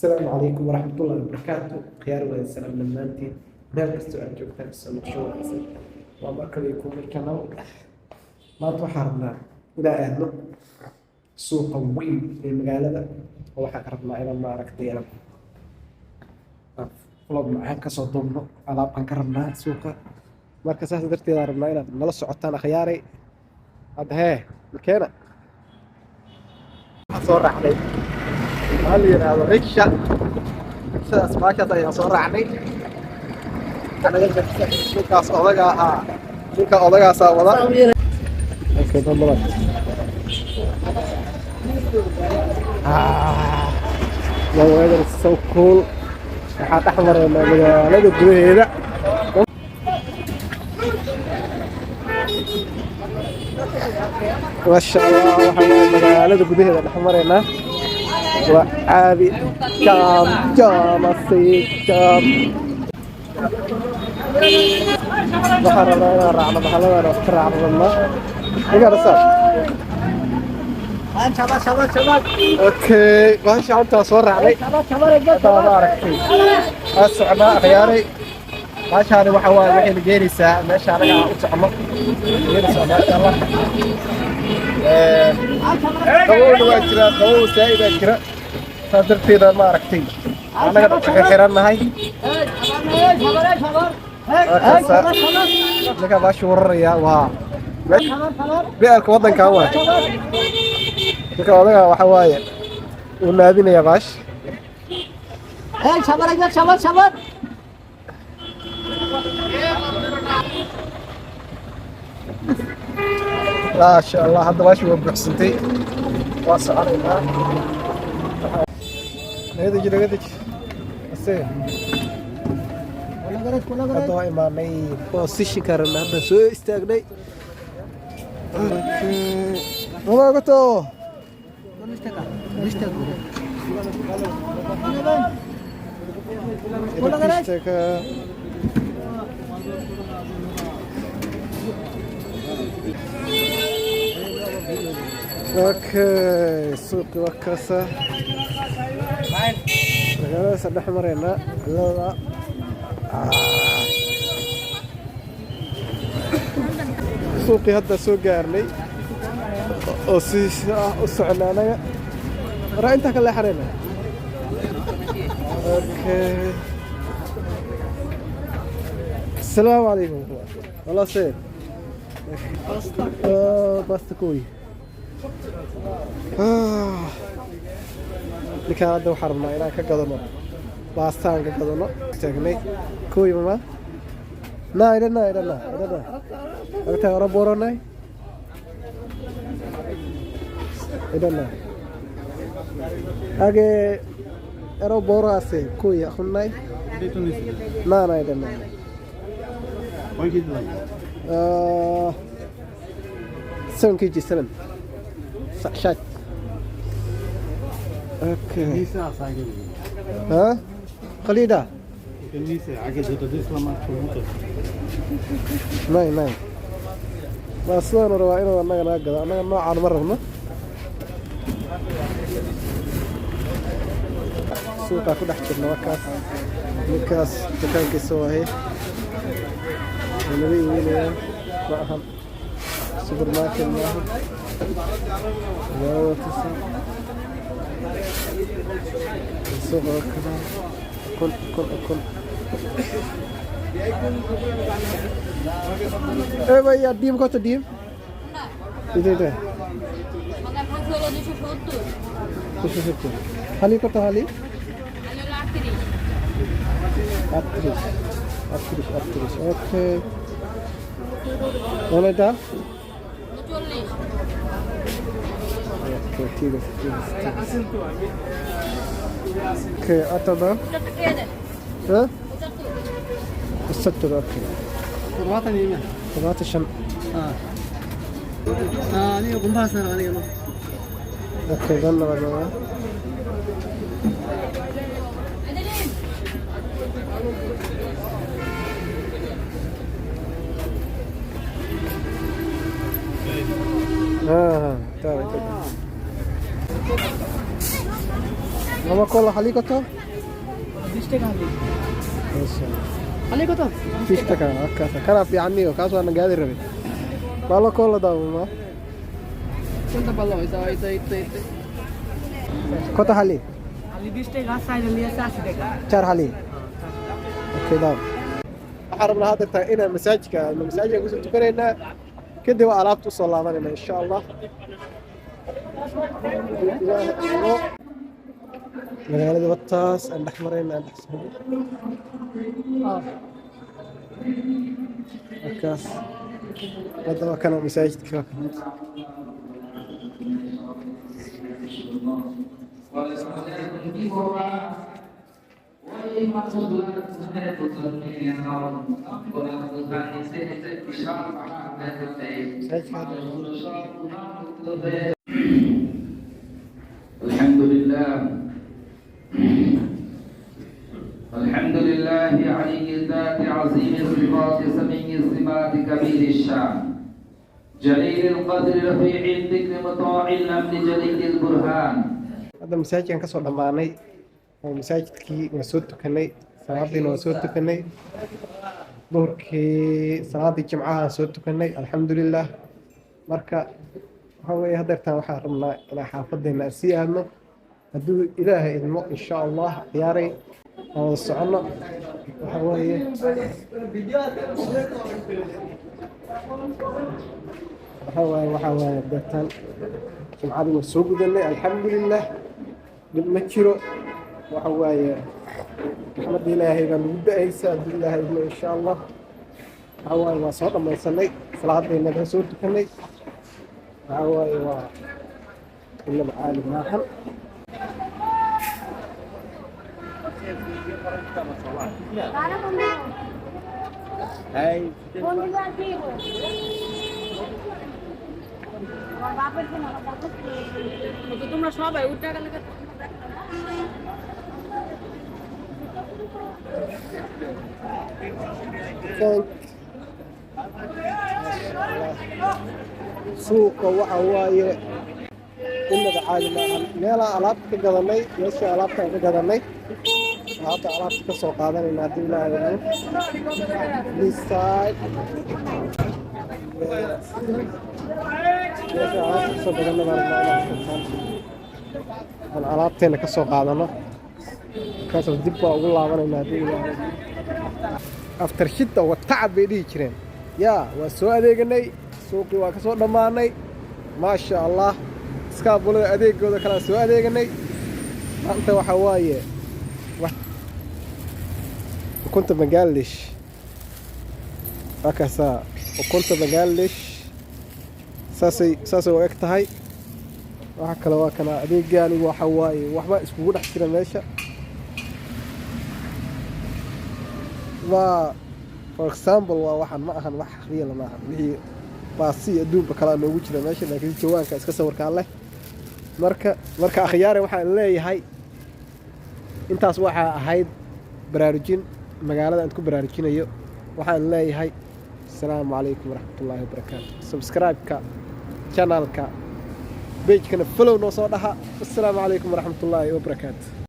السلام عليكم ورحمة الله وبركاته. خيار والسلام لمانتين meel kastoo aad joogtaan soo noqosho wanaagsan waa mar kale ku markana maanta waxaan rabnaa inaan aadno suuqa weyn ee magaalada oo waxaan rabnaa inaan maaragtay vlog macaan kasoo duubno alaabaan ka rabnaa suuqa marka saas darteed aan rabnaa inaad nala socotaan akhyaaray hadda makeena soo raacnay waxaa la yidhaahdo riksha sidaas baashaas ayaan soo raacnay ninkaas odaga ahaa ninka odagaasaa wada the weather is so cool waxaa dhex mareynaa magaalada gudaheeda masha allah waxaa magaalada gudaheeda dhex mareynaa waa caadi jaam jaamasi jaam waxaan rabnaa inaan raacno bahaladaan wax ka raacno rabnaa igarasa okay bahasha intaa soo raacnay haddaa ma aragtay waa socnaa akhyaaray bahashaani waxa waaye waxayna geenaysaa meesha anaga aan u socno geenaysaa maasha allah qabowna waa jira qabow saa'idaa jira saas darteeda ma aragtay anaga waxay xirannahay ninka baasha wararayaa waa beelka waddankan waa ninka odaga waxa waaye uu naadinayaa baash maasha allah hadda baashi waa buuxsantay waa soconaynaa nagadaji hadda waa imaanay positionka rabna hadda soo istaagnay magato okay suuqi waa kaasa magaaladaas dhex mareynaa lada suuqii hadda soo gaarnay oo si u socnaa anaga waraa intaa ka leexanayna okay asalaamu calaykum wallah seed basta kuwi ninkaan hadda waxaan rabnaa inaan ka gadano baastaan ka gadano istaagnay kuwi mama idana agta ora boronay idana age ero borase kuya khunnay idana seven kg seven sachet okay ها قليلة ناي ما أصلاً روائنا أننا ناقد أنا نوع عن مرة سوقا كل حد نوكاس نكاس تكان كسواه النبي وينه ما أهم سوبر ماركت ما هو سوق كذا كل ভাইয়া ডিম কত ডিম এটা হালি কত হালি 38 ওকে এটা ঠিক আছে ওকে আটা দাও হ্যাঁ 70 اوكي طماطم شم انا قنباس انا اوكي يلا بقى تعال কোলা খালি কত? 20 টাকা হবে। আচ্ছা খালি কত? 20 টাকা আচ্ছা খানা fiican kaas waan gaadi rabay balo kola daw ma কোনটা ভালো হয়? এটা কত হালি? খালি 20 টাকা, সাইজ নিয়ে 80 টাকা। 4 হালি okay daw waxaan rabnaa hadda inaan masaajidka ku soo tukanaynaa kadib alaabta u soo laabanayna insha Allah magaalada wataas aan dhex marayna aan dhex markaas hadda waa kana masaajidka الحمد لله علي الذات عظيم الصفات سميع الصفات كبير الشان جليل القدر رفيع الذكر مطاع الامر جليل البرهان. هذا مساجد ka soo dhamaanay oo masaajidkii waan soo tukanay salaadiina waan soo tukanay duhurkii salaadii jimcaha soo tukanay alxamdulilah marka waxa weeye hadeertaan waxaan rabnaa inaan xaafadeena sii aadno hadduu ilaahay idmo insha allah ciyaaray aan wada soconno waxa weeye hadeertaan jimcadii waan soo gudanay alxamdulilah dhib ma jiro waxa waaye raxmadda ilaahay baa nagu da-aysa hadduu ilaahay idmo insha allah waxa waaye waa soo dhammaysanay salaadayna ka soo tukanay waxa waaye waa inaba caali maahan তোমরা সবাই উঠে গেলে suuqa waxa waaye inaba caali maahan meelaan alaabta ka gadanay meeshii alaabtaan ka gadanay hadda alaabta ka soo qaadanayna haddii ilaahay this side aan alaabteena ka soo qaadano markaasoo dib baa ugu laabanayna haddii ilaahay after shidda wa tacab bay dhihi jireen yaa waa soo adeeganay suuqii waa ka soo dhammaanay maasha allah iskaabulada adeegooda kalaan soo adeeganay maanta waxaa waaye ukunta magaalish markaasaa ukunta magaalish saasay u eg tahay waxa kale waa kana adeegaani waxa waaye waxba iskugu dhex jira meesha waa for example waa waxaan ma ahan wax real ma ahan wixii baasi adduunka kala noogu jira meesha laakiin jawaanka iska sawirka leh marka akhyaare waxaan leeyahay intaas waxa ahayd baraarujin magaalada aan ku baraarujinayo waxaan leeyahay assalaamu calaykum waraxmatullaahi wabarakaatu subscribe-ka channelka page-kana follow noo soo dhaha assalaamu calaykum waraxmatullaahi wabarakaatu.